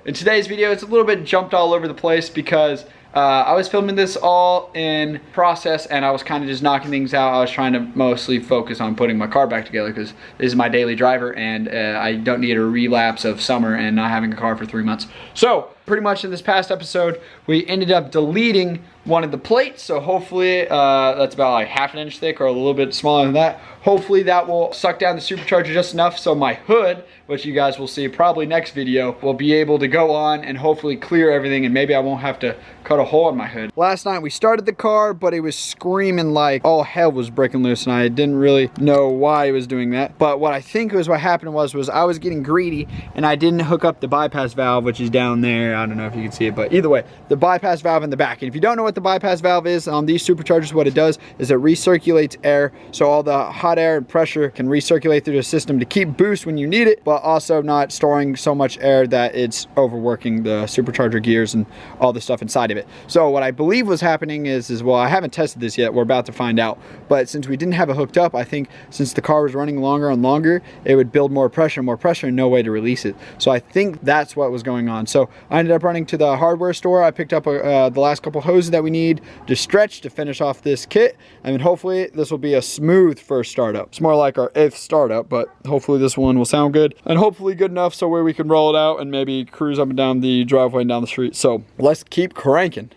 in today's video, it's a little bit jumped all over the place because I was filming this all in process and I was kind of just knocking things out. I was trying to mostly focus on putting my car back together because this is my daily driver and I don't need a relapse of summer and not having a car for 3 months. So pretty much in this past episode, we ended up deleting one of the plates. So hopefully that's about like ½ an inch thick or a little bit smaller than that. Hopefully that will suck down the supercharger just enough so my hood, which you guys will see probably next video, will be able to go on and hopefully clear everything and maybe I won't have to cut a hole in my hood. Last night we started the car, but it was screaming like all hell was breaking loose and I didn't really know why it was doing that. But what I think was what happened was I was getting greedy and I didn't hook up the bypass valve, which is down there. I don't know if you can see it, but either way, the bypass valve in the back. And if you don't know what the bypass valve is, on these superchargers, what it does is it recirculates air. So all the hot air and pressure can recirculate through the system to keep boost when you need it, but also not storing so much air that it's overworking the supercharger gears and all the stuff inside of it. So what I believe was happening is well, I haven't tested this yet, we're about to find out, but since we didn't have it hooked up, I think since the car was running longer and longer, it would build more pressure and no way to release it. So I think that's what was going on. So I ended up running to the hardware store. I picked up the last couple hoses that we need to stretch to finish off this kit, and then hopefully this will be a smooth first startup. It's more like our 8th startup, but hopefully this one will sound good and hopefully good enough so where we can roll it out and maybe cruise up and down the driveway and down the street. So let's keep cranking.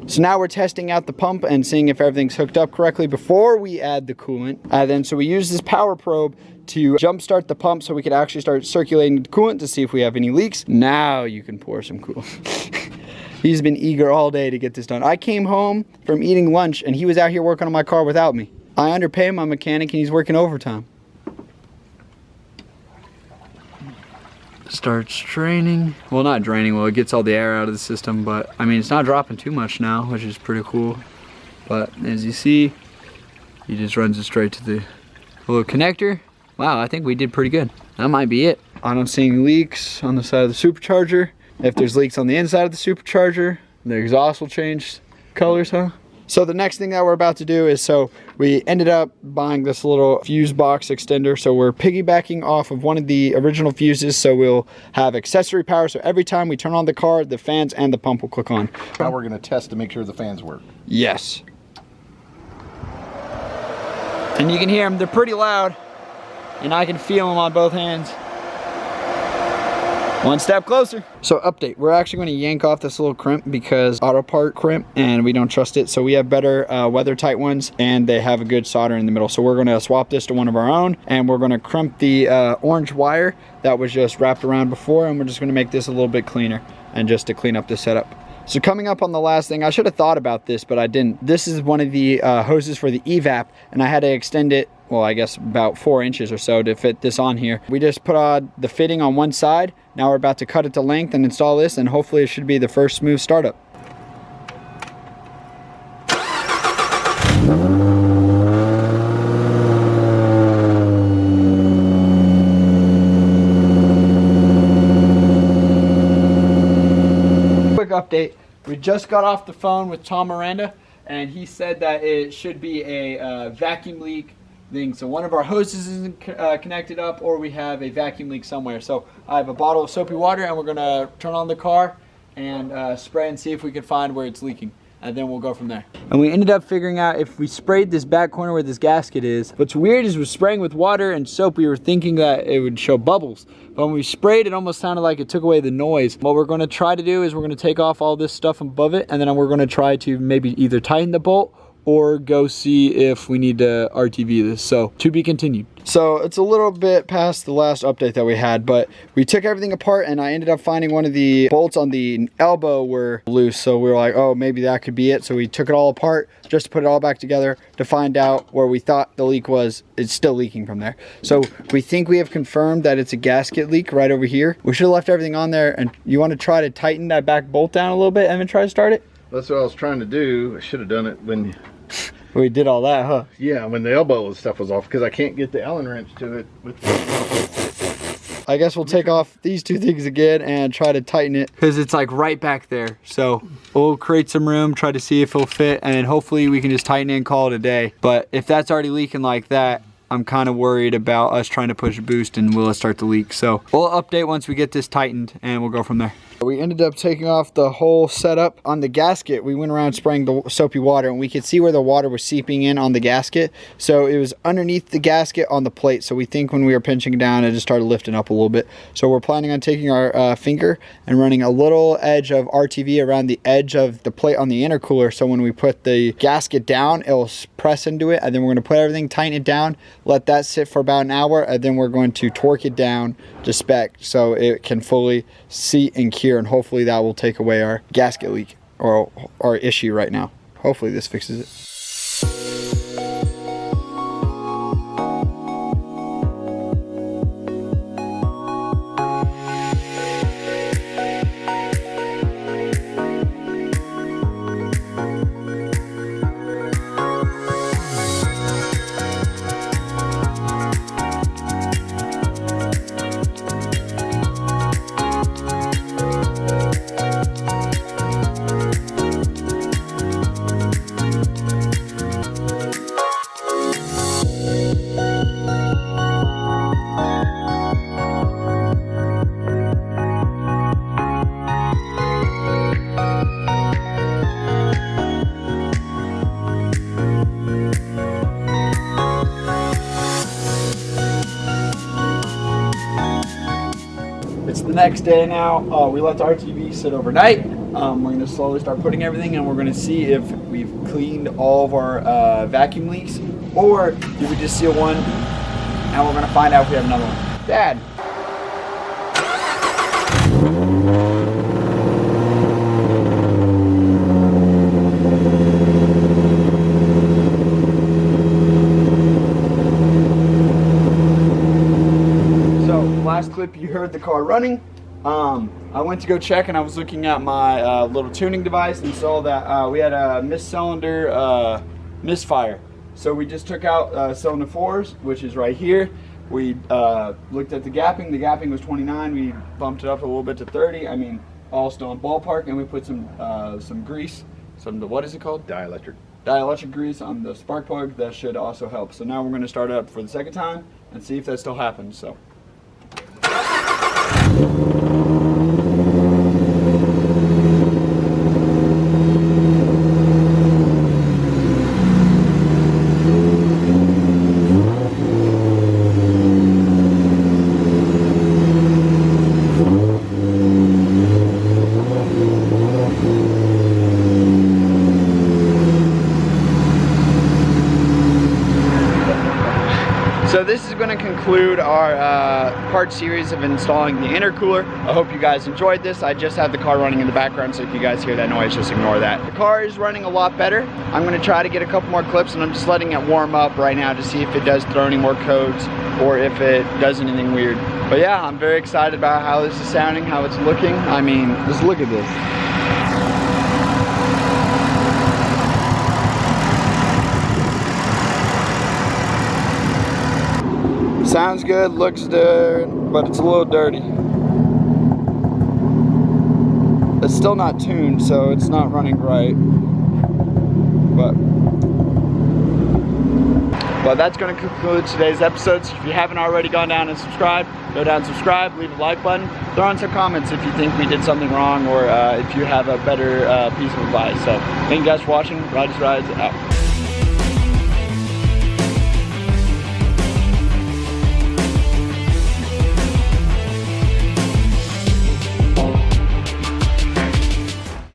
So now we're testing out the pump and seeing if everything's hooked up correctly before we add the coolant. So we use this power probe to jumpstart the pump so we could actually start circulating the coolant to see if we have any leaks. Now you can pour some coolant. He's been eager all day to get this done. I came home from eating lunch and he was out here working on my car without me. I underpay my mechanic and he's working overtime. Starts draining. Well, not draining, well, it gets all the air out of the system, but I mean, it's not dropping too much now, which is pretty cool. But as you see, he just runs it straight to the little connector. Wow, I think we did pretty good. That might be it. I don't see any leaks on the side of the supercharger. If there's leaks on the inside of the supercharger, the exhaust will change colors, huh? So the next thing that we're about to do is, so we ended up buying this little fuse box extender. So we're piggybacking off of one of the original fuses. So we'll have accessory power. So every time we turn on the car, the fans and the pump will click on. Now we're gonna test to make sure the fans work. Yes. And you can hear them, they're pretty loud. And I can feel them on both hands. One step closer. So update, we're actually going to yank off this little crimp because auto part crimp and we don't trust it. So we have better weather tight ones and they have a good solder in the middle. So we're going to swap this to one of our own and we're going to crimp the orange wire that was just wrapped around before, and we're just going to make this a little bit cleaner and just to clean up the setup. So coming up on the last thing, I should have thought about this, but I didn't. This is one of the hoses for the evap, and I had to extend it, well, I guess about 4 inches or so to fit this on here. We just put on the fitting on one side. Now we're about to cut it to length and install this, and hopefully it should be the first smooth startup. Quick update. We just got off the phone with Tom Miranda, and he said that it should be a vacuum leak thing. So one of our hoses isn't connected up, or we have a vacuum leak somewhere. So I have a bottle of soapy water, and we're gonna turn on the car and spray and see if we can find where it's leaking. And then we'll go from there. And we ended up figuring out if we sprayed this back corner where this gasket is. What's weird is we're spraying with water and soap. We were thinking that it would show bubbles. But when we sprayed, it almost sounded like it took away the noise. What we're gonna try to do is we're gonna take off all this stuff above it, and then we're gonna try to maybe either tighten the bolt or go see if we need to RTV this. So to be continued. So it's a little bit past the last update that we had, but we took everything apart and I ended up finding one of the bolts on the elbow were loose. So we were like, oh, maybe that could be it. So we took it all apart just to put it all back together to find out where we thought the leak was. It's still leaking from there. So we think we have confirmed that it's a gasket leak right over here. We should have left everything on there. And you want to try to tighten that back bolt down a little bit and then try to start it? That's what I was trying to do. I should have done it when We did all that, huh? Yeah, when the elbow and stuff was off, because I can't get the Allen wrench to it. I guess we'll take off these two things again and try to tighten it, because it's like right back there. So we'll create some room, try to see if it'll fit, and then hopefully we can just tighten it and call it a day. But if that's already leaking like that, I'm kind of worried about us trying to push a boost and will it start to leak. So we'll update once we get this tightened and we'll go from there. We ended up taking off the whole setup on the gasket. We went around spraying the soapy water and we could see where the water was seeping in on the gasket. So it was underneath the gasket on the plate. So we think when we were pinching down, it just started lifting up a little bit. So we're planning on taking our finger and running a little edge of RTV around the edge of the plate on the intercooler. So when we put the gasket down, it'll press into it. And then we're gonna put everything, tighten it down, let that sit for about an hour. And then we're going to torque it down to spec so it can fully seat and cure. And hopefully that will take away our gasket leak or our issue right now. Hopefully this fixes it. It's the next day now. We let the RTV sit overnight. We're going to slowly start putting everything, and we're going to see if we've cleaned all of our vacuum leaks, or if we just seal one, and we're going to find out if we have another one. Dad. Last clip you heard the car running. I went to go check and I was looking at my little tuning device and saw that we had a cylinder misfire. So we just took out cylinder 4s, which is right here. We looked at the gapping. The gapping was 29. We bumped it up a little bit to 30. I mean, all still in ballpark. And we put some grease, what is it called? Dielectric grease on the spark plug. That should also help. So now we're going to start it up for the second time and see if that still happens. So. So this is going to conclude our part series of installing the intercooler. I hope you guys enjoyed this. I just have the car running in the background, so if you guys hear that noise, just ignore that. The car is running a lot better. I'm going to try to get a couple more clips, and I'm just letting it warm up right now to see if it does throw any more codes or if it does anything weird. But yeah, I'm very excited about how this is sounding, how it's looking. I mean, just look at this. Sounds good, looks good, but it's a little dirty. It's still not tuned, so it's not running right. But that's going to conclude today's episode. So if you haven't already gone down and subscribed, go down and subscribe, leave a like button, throw in some comments if you think we did something wrong or if you have a better piece of advice. So thank you guys for watching. Riders Rides out.